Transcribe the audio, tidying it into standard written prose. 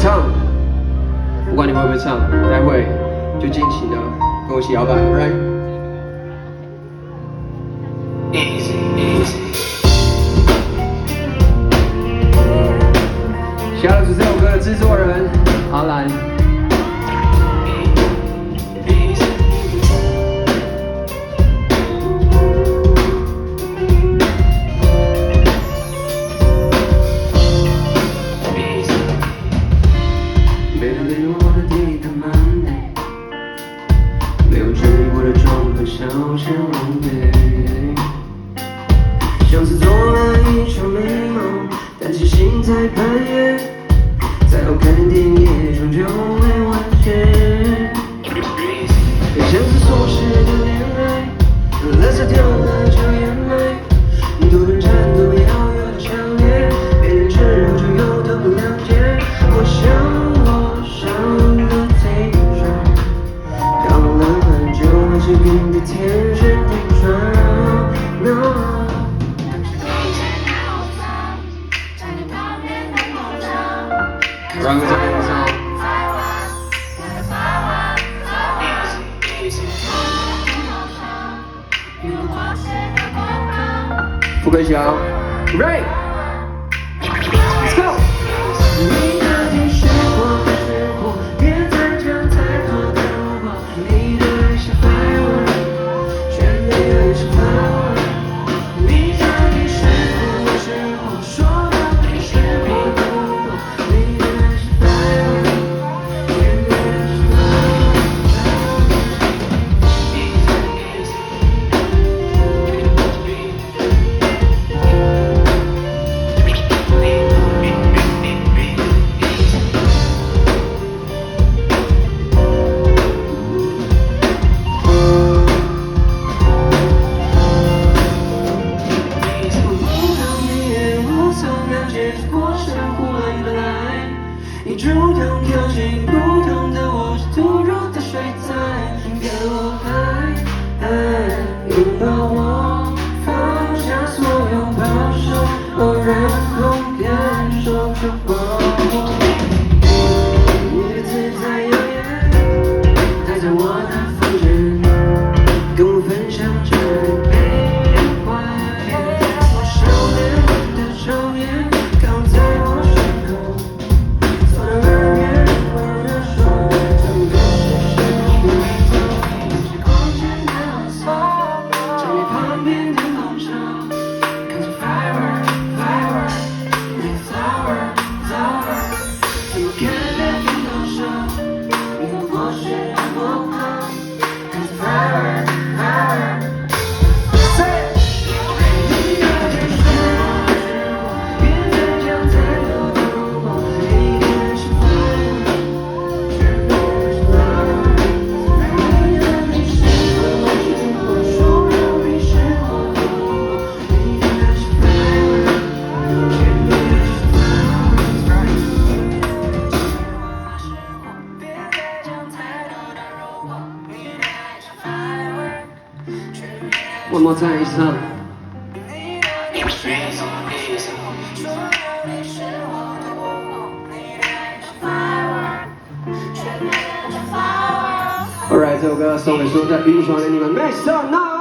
唱，不管你会不会唱，待会就尽情的跟我一起摇摆 ，right？ Easy, easy。shout out to 这首歌的制作人阿兰。没有整理过的妆和小前往北，像是做了一场美梦，但清醒在半夜，再好看的电影终究会完结，也像是错失的恋爱，垃圾掉了就眼泪，多短暂多么遥远的强烈，别人之后就有的不了解，我想的天上搞了很久，还是给你的天旋地转。让这边上。傅根祥 ，Ray，Let's go。你的天是我，是我，别再讲太多的如果。你的爱是 firework， 却没有是 flower。你的天是我，是我，说的你是我的如果。你的爱是 firework， 却没有是 flower。你主动跳进不同的我，是突入的水彩，跟我爱，拥抱我，放下所有保守，然后感受生活。你的自在耀眼，待在我的房间，跟我分享着被人怀念，我少年的抽烟，靠在我身后。One more time， 一起唱。Alright， 这首歌送给所有在冰床的你们， Make some noise。